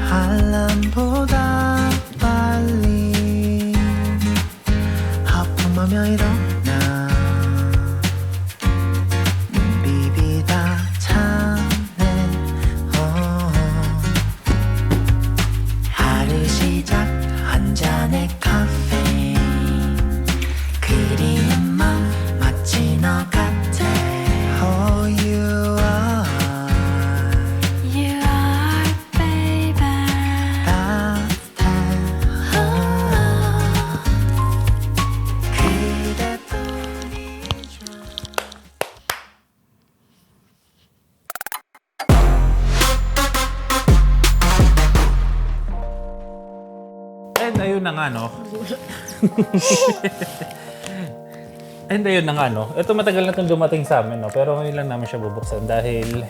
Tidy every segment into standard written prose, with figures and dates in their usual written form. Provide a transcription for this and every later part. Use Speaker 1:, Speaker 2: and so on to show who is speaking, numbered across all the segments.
Speaker 1: 알람보다 빨리 하품하며 일어나 눈 비비다 자네 하루 시작 한 잔의 카페인 그리운 맘 마치 너 같아 Oh you are baby 따뜻한 그대뿐이죠
Speaker 2: And ayun na nga, no? And ayun na nga, no? Ito matagal na itong dumating sa amin, no? Pero ngayon lang namin siya bubuksan dahil...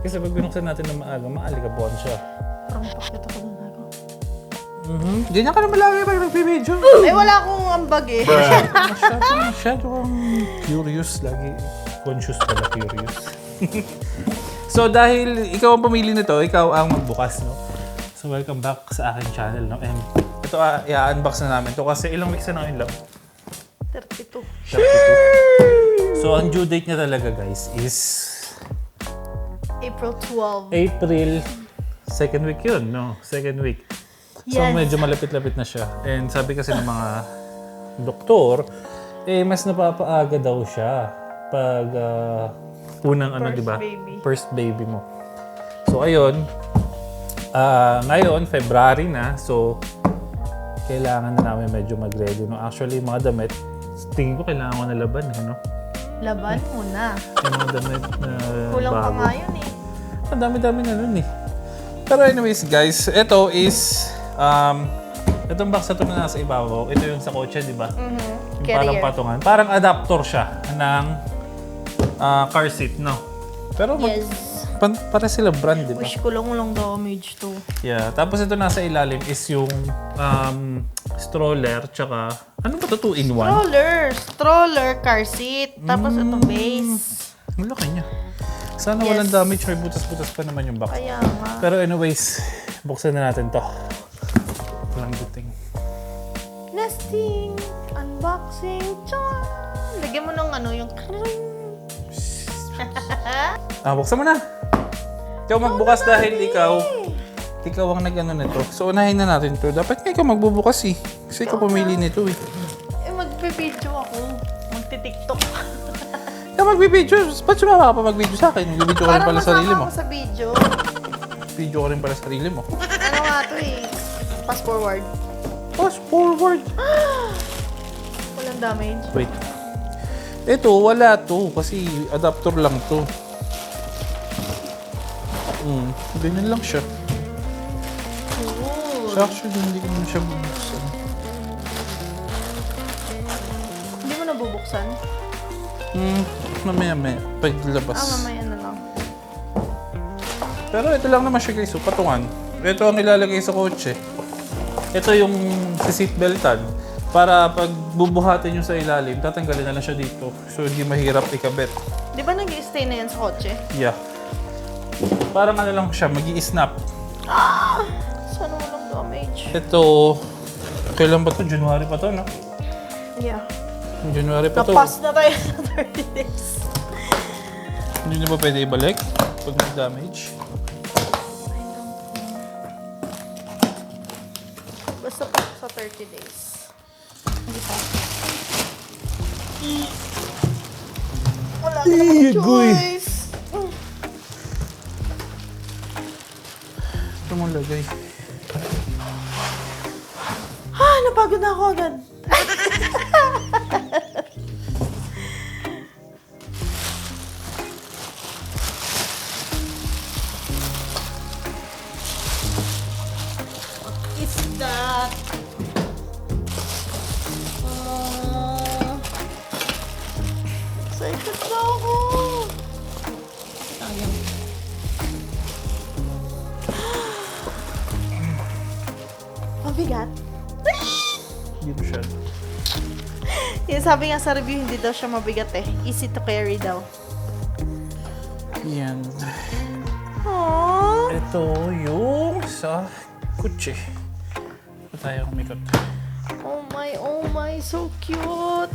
Speaker 2: Kasi pag binuksan natin ng maaga, maaligabon siya.
Speaker 3: Parang pakita ko na ako.
Speaker 2: Ganyan ka naman lagi pag nagpibidyo.
Speaker 3: Eh, wala akong ambag eh.
Speaker 2: Masyado kang curious lagi. Conscious pala, curious. So dahil ikaw ang pumili nito, ikaw ang magbukas, no? So welcome back sa aking channel, no? And ito, i-unbox na namin to kasi ilang weeks na ngayon lang.
Speaker 3: 32.
Speaker 2: 32. So ang due date niya talaga, guys, is
Speaker 3: April 12.
Speaker 2: April 2nd week yun, no? 2nd week. So
Speaker 3: Yes.
Speaker 2: medyo malapit-lapit na siya. And sabi kasi ng mga doktor, eh mas napapaaga daw siya pag unang ano,
Speaker 3: First
Speaker 2: di ba?
Speaker 3: baby.
Speaker 2: First baby mo. So ayun, ngayon February na, so kailangan na namin medyo mag-ready, no? Actually, mga damit, tingin ko kailangan ko na laban, no?
Speaker 3: Laban muna.
Speaker 2: Yung mga damit na
Speaker 3: Kulang pa
Speaker 2: bago.
Speaker 3: nga yun eh.
Speaker 2: Ang dami-dami na nun eh. Pero anyways guys, ito is itong box na ito na nasa ibabaw. Ito yung sa kotse, di ba? Yung parang
Speaker 3: Carrier.
Speaker 2: patungan. Parang adapter siya ng car seat, no? Pero
Speaker 3: Yes.
Speaker 2: para sila brand, di ba?
Speaker 3: Wish ko lang walang damage to.
Speaker 2: Yeah. Tapos ito nasa ilalim is yung stroller, tsaka ano ba ito? 2-in-1?
Speaker 3: Stroller, car seat. Tapos ito base.
Speaker 2: Ang laki niya. Sana
Speaker 3: Yes.
Speaker 2: walang damage or butas-butas pa naman yung box.
Speaker 3: Kaya nga.
Speaker 2: Pero anyways, buksan na natin to. Walang duting.
Speaker 3: Nesting. Unboxing. Tsan! Lagyan mo ng ano, yung
Speaker 2: Buksan mo na. Ikaw magbukas dahil ikaw ang nag-ano nito. So, unahin na natin to. Dapat nga ikaw magbubukas eh. Kasi ikaw pumili nito eh.
Speaker 3: Eh, magpipidyo ako. Magti-tiktok.
Speaker 2: Ikaw magbibidyo. Ba't sumama ka pa magbidyo sa akin? Magbibidyo ka rin pala sa sarili mo.
Speaker 3: Para masama ako sa video.
Speaker 2: Video ka rin pala sa sarili mo.
Speaker 3: Ano nga to eh. Fast forward.
Speaker 2: Fast forward.
Speaker 3: Walang damage.
Speaker 2: Wait. Ito, wala to. Kasi adapter lang to. Ganyan lang siya.
Speaker 3: Cool.
Speaker 2: So actually, hindi ko naman siya bubuksan.
Speaker 3: Hindi mo nabubuksan?
Speaker 2: Mamaya-maya. Paglabas.
Speaker 3: Mamaya na lang.
Speaker 2: Pero ito lang naman siya guys, so patungan. Ito ang ilalagay sa kotse. Ito yung seatbeltan. Para pag bubuhatin yung sa ilalim, tatanggalin na lang siya dito. So hindi mahirap ikabit.
Speaker 3: Di ba nag-stay na yan sa kotse?
Speaker 2: Yeah. Parang ano lang siya, mag-i-snap.
Speaker 3: Sana walang damage.
Speaker 2: Ito, kailan ba to? January pa to, no?
Speaker 3: Yeah.
Speaker 2: January pa to.
Speaker 3: Napas na tayo sa 30 days.
Speaker 2: Hindi na ba pwede ibalik pag may damage?
Speaker 3: Basta pa sa 30 days. Hindi pa. Wala ka naman choice.
Speaker 2: Ito mo lagay.
Speaker 3: Napagod na ako agad. What is that? Excited na ako. Ayan. Mabigat?
Speaker 2: Hindi masyado.
Speaker 3: Yung sabi nga sa review, hindi daw siya mabigat eh. Easy to carry daw.
Speaker 2: Yan.
Speaker 3: Aww.
Speaker 2: Ito yung sa kutsi. Ito tayo umikot.
Speaker 3: Oh my, so cute.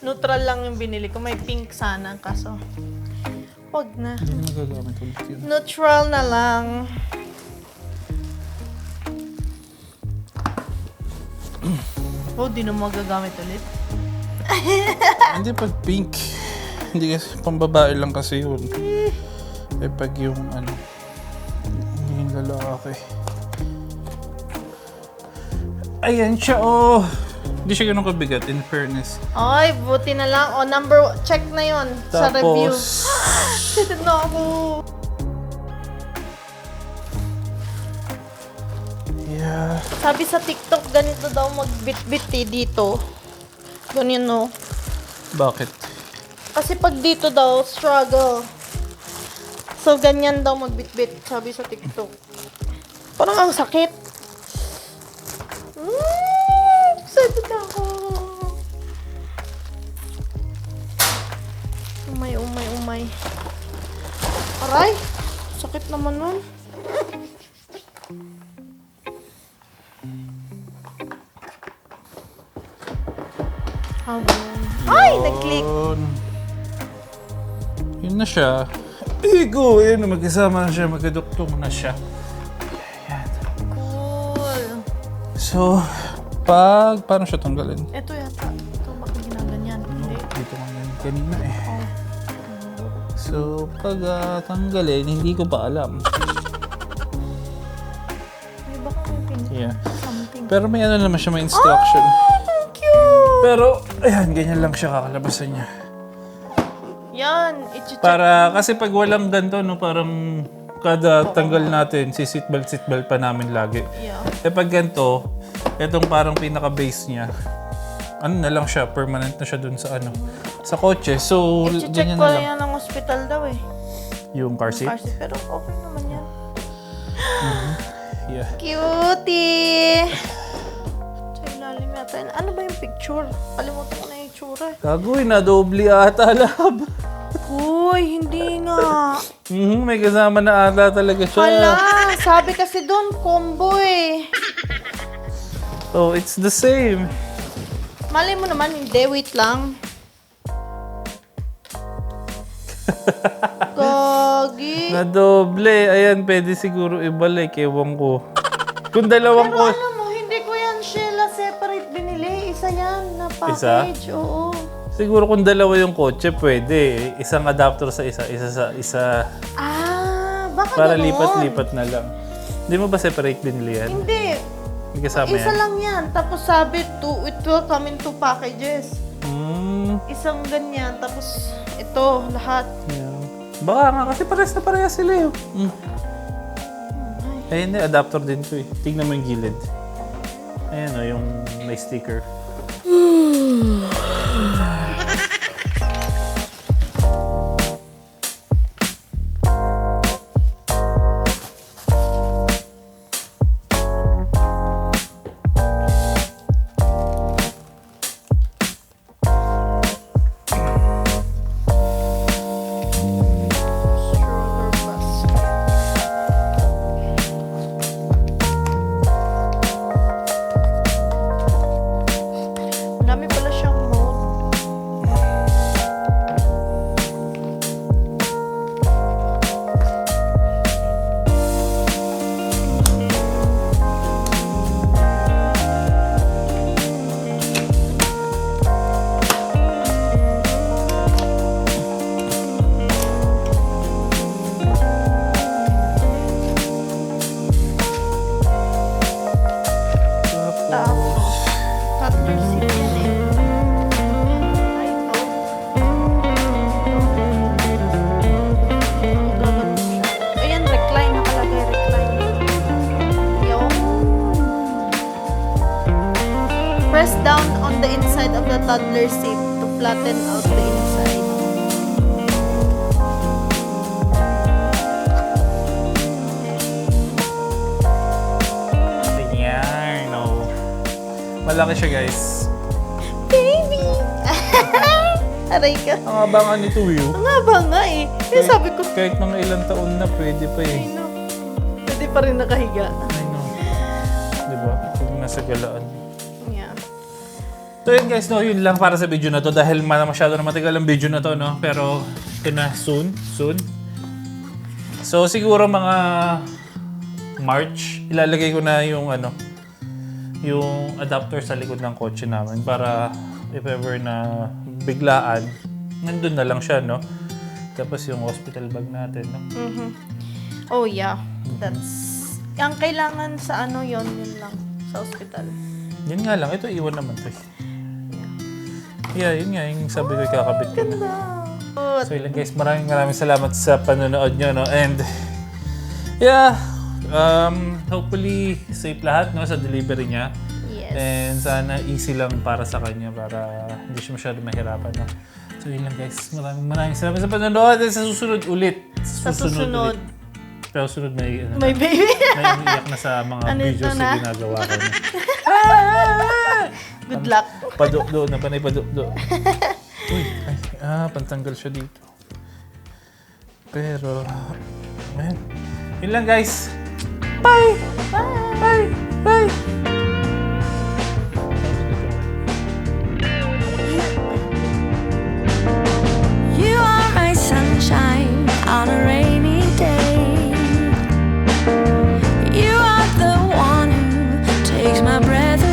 Speaker 3: Neutral lang yung binili ko. May pink sana, kaso wag na.
Speaker 2: Hindi na magagamit ulit yun.
Speaker 3: Neutral na lang. Oh, di na magagamit ulit.
Speaker 2: Hindi pag pink. Hindi kasi, pambabae lang kasi yun. Eh pag yung ano, hindi yung lalaki. Ayan siya, oh! Hindi siya ganun kabigat, in fairness.
Speaker 3: Ay, buti na lang. O, check na yon sa review. Excited na ako.
Speaker 2: Yeah.
Speaker 3: Sabi sa TikTok, ganito daw magbit-bit dito. Ganyan, no?
Speaker 2: Bakit?
Speaker 3: Kasi pag dito daw, struggle. So, ganyan daw magbit-bit, sabi sa TikTok. Parang ang sakit. Excited na ako. Umay. Aray, sakit naman nun. Ay, nag-click.
Speaker 2: Yun na siya. Igo! Yun, magkasama na siya. Magkaduktong na siya. Ayan.
Speaker 3: Cool.
Speaker 2: So, paano siya tanggalin?
Speaker 3: Ito yata. Ito, baka ginaganyan. Hindi.
Speaker 2: Dito nga yan kanina eh. So, pag tanggalin, hindi ko pa alam.
Speaker 3: Ay, baka may pin
Speaker 2: Yeah.
Speaker 3: something.
Speaker 2: Pero may ano naman siya, may instruction.
Speaker 3: Ang cute!
Speaker 2: Pero, ayan, ganyan lang siya kakalabasan niya.
Speaker 3: Yan, i-check.
Speaker 2: Kasi pag walang ganito, no, parang kada tanggal natin, si seatbelt pa namin lagi.
Speaker 3: Yeah.
Speaker 2: Eh pag ganito, itong parang pinaka-base niya, ano na lang siya, permanent na siya dun sa ano, sa kotse. So,
Speaker 3: I-check
Speaker 2: ganyan
Speaker 3: ko
Speaker 2: na lang.
Speaker 3: yan ng hospital daw eh.
Speaker 2: Yung car seat?
Speaker 3: Kasi, pero okay naman yan.
Speaker 2: Yeah.
Speaker 3: Cutie! Sa ilalim yata. Ano ba yung picture? Kalimutan ko na yung itsura.
Speaker 2: Gagoy, na-doble ata, lab.
Speaker 3: Uy, hindi nga.
Speaker 2: May kasama na ata talaga siya.
Speaker 3: Hala, sabi kasi doon, combo eh.
Speaker 2: Oh, it's the same.
Speaker 3: Malay mo naman, hindi. Wait lang. Gagi.
Speaker 2: Na-doble. Ayan, pwede siguro ibalik. Ewan ko. Kung dalawang
Speaker 3: Pero
Speaker 2: ko...
Speaker 3: alam mo, hindi ko yan Sheila separate binili. Isa yan na
Speaker 2: Isa?
Speaker 3: package. Oo.
Speaker 2: Siguro kung dalawa yung kotse, pwede. Isang adapter sa isa.
Speaker 3: Ah, baka
Speaker 2: Para
Speaker 3: ganun.
Speaker 2: lipat-lipat na lang. Hindi mo ba separate binili yan?
Speaker 3: Hindi.
Speaker 2: May kasama
Speaker 3: Isa
Speaker 2: yan?
Speaker 3: lang yan. Tapos sabi, it will come in 2 packages. Isang ganyan. Tapos ito, lahat.
Speaker 2: Yeah. Baka nga kasi parehas sila yun. Ayun na, adapter din to eh. Tingnan mo yung gilid. Ayan o, yung may sticker.
Speaker 3: Stroller bus. Ang dami pala siyang mode. Tapos, toddler seat yan eh. Ay, ito. Gagawin siya. Ayan, recline. Nakalagay recline. Yung. Press down on the inside of the toddler seat to flatten out the inside.
Speaker 2: Ayan, no. Malaki siya guys.
Speaker 3: Baby! Aray ka.
Speaker 2: Ang haba nga nito, Will.
Speaker 3: Ang haba nga eh. Kaya sabi ko,
Speaker 2: Kahit mga ilang taon na, pwede pa eh.
Speaker 3: ay no. Pwede pa rin nakahiga.
Speaker 2: I know. Diba? Kung nasa galaan.
Speaker 3: Yeah.
Speaker 2: So yun guys, no, yun lang para sa video na to dahil masyado na matagal ang video na to, no? Pero ito na, soon. So siguro mga March, ilalagay ko na yung yung adapter sa likod ng kotse namin para if ever na biglaan, nandun na lang siya, no? Tapos yung hospital bag natin, no?
Speaker 3: Oh yeah. That's... Ang kailangan sa yun lang. Sa hospital.
Speaker 2: Yun nga lang, ito iwan naman to. Yeah, yun nga, yung sabi ko kakabit ko na.
Speaker 3: Good.
Speaker 2: So yun guys, maraming salamat sa panonood nyo, no? And yeah, hopefully safe lahat, no, sa delivery niya.
Speaker 3: Yes.
Speaker 2: And sana easy lang para sa kanya para hindi siya masyado mahirapan, no? So yun lang guys, maraming salamat sa panonood and sa susunod ulit.
Speaker 3: Sa susunod.
Speaker 2: Ulit. Pero susunod may
Speaker 3: May baby.
Speaker 2: may umiiyak na sa mga videos na ginagawa ko. No?
Speaker 3: Good luck.
Speaker 2: Padukdo na, panay padukdo. Uy, pantanggal siya dito. Pero, man, yun lang guys. Bye! Bye! Bye!
Speaker 1: You are my sunshine on a rainy day. You are the one who takes my breath